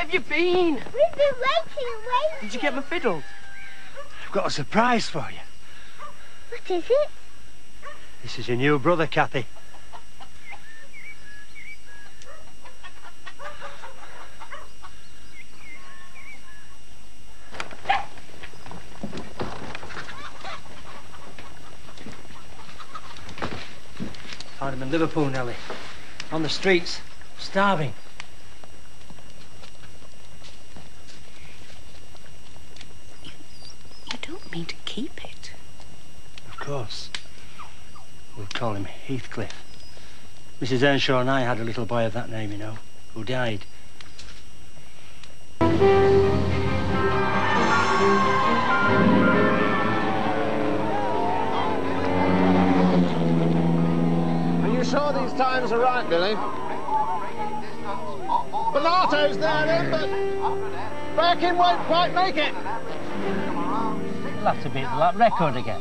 have you been? We've been waiting. Did you get my fiddle? I've got a surprise for you. What is it? This is your new brother, Kathy. Found him in Liverpool, Nelly. On the streets, starving. You don't mean to keep it? Of course. We'll call him Heathcliff. Mrs. Earnshaw and I had a little boy of that name, you know, who died. Are you sure these times are right, Billy? Bonato's there in, but Birkin won't quite make it. We'll have to beat the lap record again.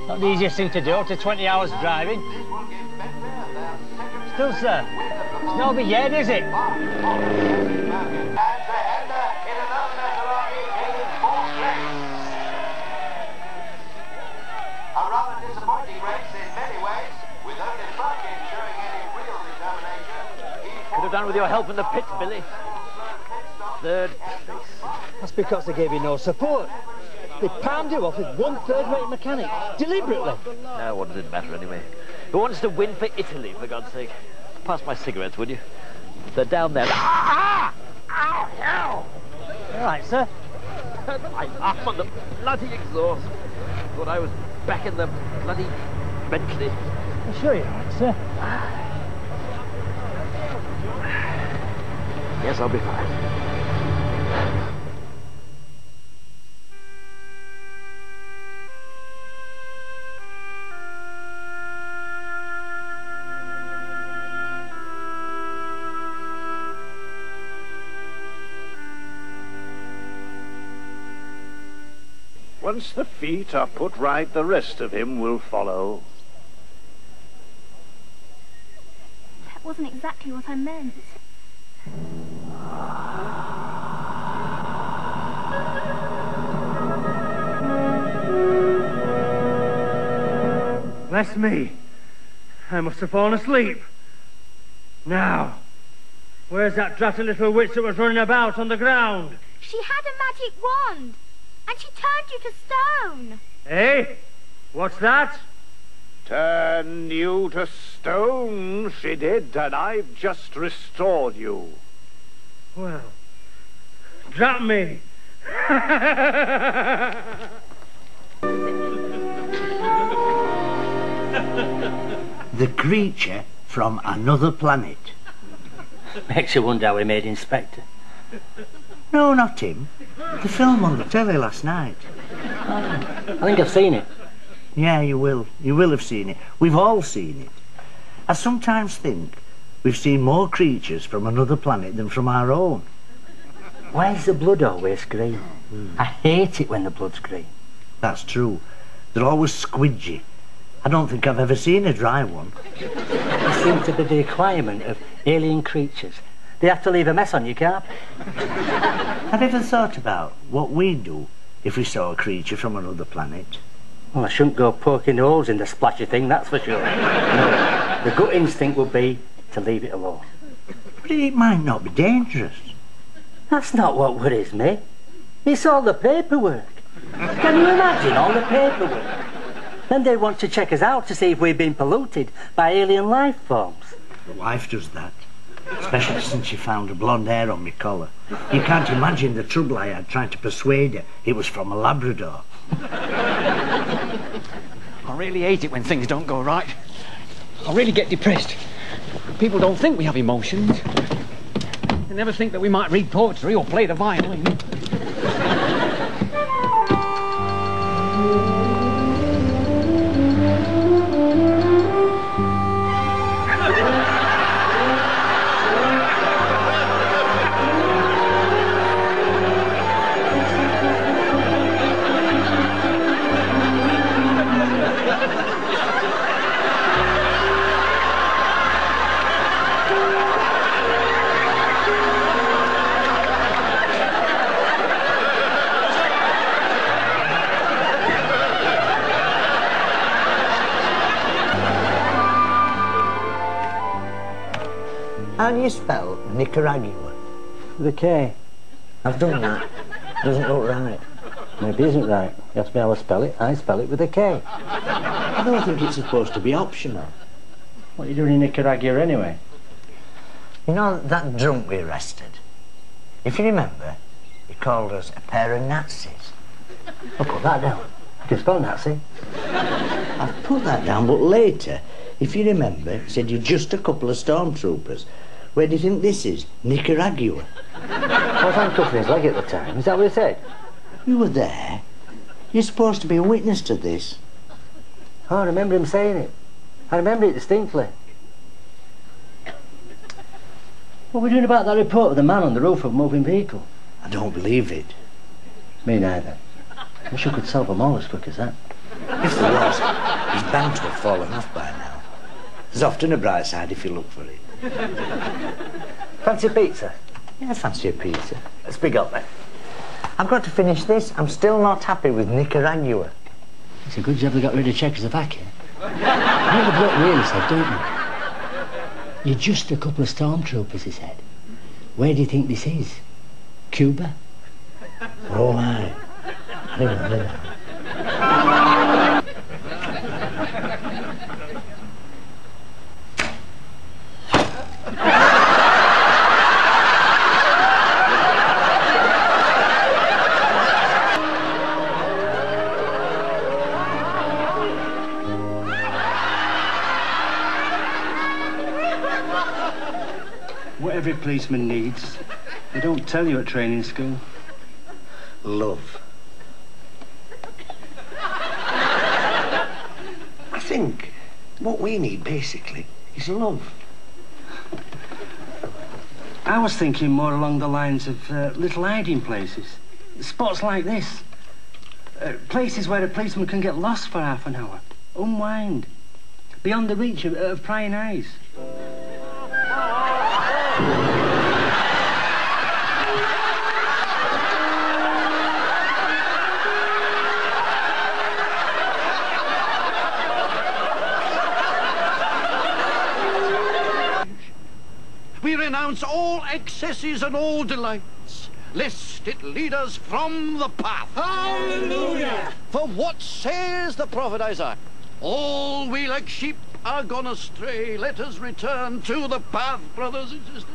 Not the easiest thing to do after 20 hours driving. Still, sir, it's not over yet, is it? A rather disappointing race in many ways, with only Birkin showing any real determination. Could have done with your help in the pits, Billy. Third place. That's because they gave you no support. They palmed you off with one third-rate mechanic, deliberately. No, what does it matter anyway? Who wants to win for Italy, for God's sake? Pass my cigarettes, would you? They're down there. Ah! Ow! Ow! All right, sir. My arm on the bloody exhaust. Thought I was back in the bloody Bentley. I'm sure you're right, sir. Yes, I'll be fine. Once the feet are put right, the rest of him will follow. That wasn't exactly what I meant. Bless me. I must have fallen asleep. Now, where's that drafty little witch that was running about on the ground? She had a magic wand, and she turned you to stone. Eh? What's that? Turn you to stone, she did, and I've just restored you. Well, drop me. The creature from another planet. Makes you wonder how we made Inspector. No, not him. The film on the telly last night. I think I've seen it. Yeah, you will. You will have seen it. We've all seen it. I sometimes think we've seen more creatures from another planet than from our own. Why is the blood always green? I hate it when the blood's green. That's true. They're always squidgy. I don't think I've ever seen a dry one. It seems to be the requirement of alien creatures. They have to leave a mess on your carpet. Have you ever thought about what we'd do if we saw a creature from another planet? Well, I shouldn't go poking holes in the splashy thing, that's for sure. No, the gut instinct would be to leave it alone. But it might not be dangerous. That's not what worries me. It's all the paperwork. Can you imagine all the paperwork? Then they want to check us out to see if we've been polluted by alien life forms. The wife does that. Especially since she found a blonde hair on my collar. You can't imagine the trouble I had trying to persuade her it was from a Labrador. I really hate it when things don't go right. I really get depressed. People don't think we have emotions. They never think that we might read poetry or play the violin. How do you spell Nicaragua? With a K. I've done that. Doesn't look right. Maybe it isn't right. You have to be able to spell it. I spell it with a K. I don't think it's supposed to be optional. What are you doing in Nicaragua anyway? You know that drunk we arrested? If you remember, he called us a pair of Nazis. I'll put that down. You can spell Nazi. I've put that down, but later, if you remember, he said you're just a couple of stormtroopers. Where do you think this is? Nicaragua. I was handcuffing his leg at the time. Is that what he said? You were there. You're supposed to be a witness to this. Oh, I remember him saying it. I remember it distinctly. What are we doing about that report of the man on the roof of a moving vehicle? I don't believe it. Me neither. Wish I could solve them all as quick as that. If there was, he's bound to have fallen off by now. There's often a bright side if you look for it. Fancy pizza? Yeah, I fancy a pizza. Let's big up then. I've got to finish this. I'm still not happy with Nicaragua. It's a good job they got rid of Czechoslovakia. You know the bloke really said, don't you? You're just a couple of stormtroopers, he said. Where do you think this is? Cuba? Oh, aye. I remember that. What every policeman needs, they don't tell you at training school. Love. I think what we need, basically, is love. I was thinking more along the lines of little hiding places. Spots like this. Places where a policeman can get lost for half an hour. Unwind. Beyond the reach of prying eyes. We renounce all excesses and all delights, lest it lead us from the path. Hallelujah! For what says the prophet Isaiah? All we like sheep are gone astray. Let us return to the path, brothers and sisters.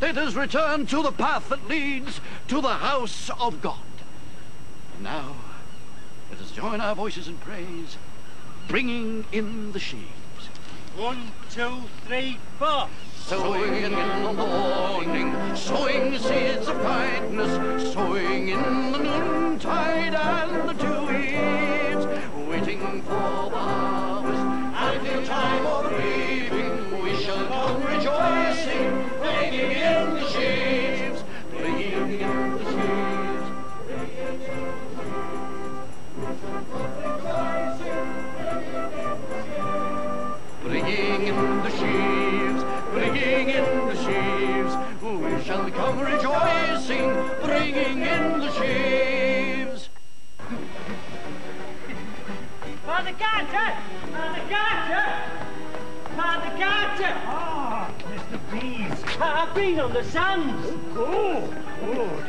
Let us return to the path that leads to the house of God. And now, let us join our voices in praise, bringing in the sheaves. 1, 2, 3, 4. Sowing in the morning, sowing seeds of kindness, sowing in the noontide and the dewy eves, waiting for the harvest, and in time of reaping, we shall come rejoicing, bringing in the sheaves, bringing in the sheaves, bringing in the sheaves, bringing in the sheaves, we shall come rejoicing, bringing in the sheaves. Father Carter! Father Carter! Father Carter! Ah, Mr. Pease. I've been on the sands. Oh, good.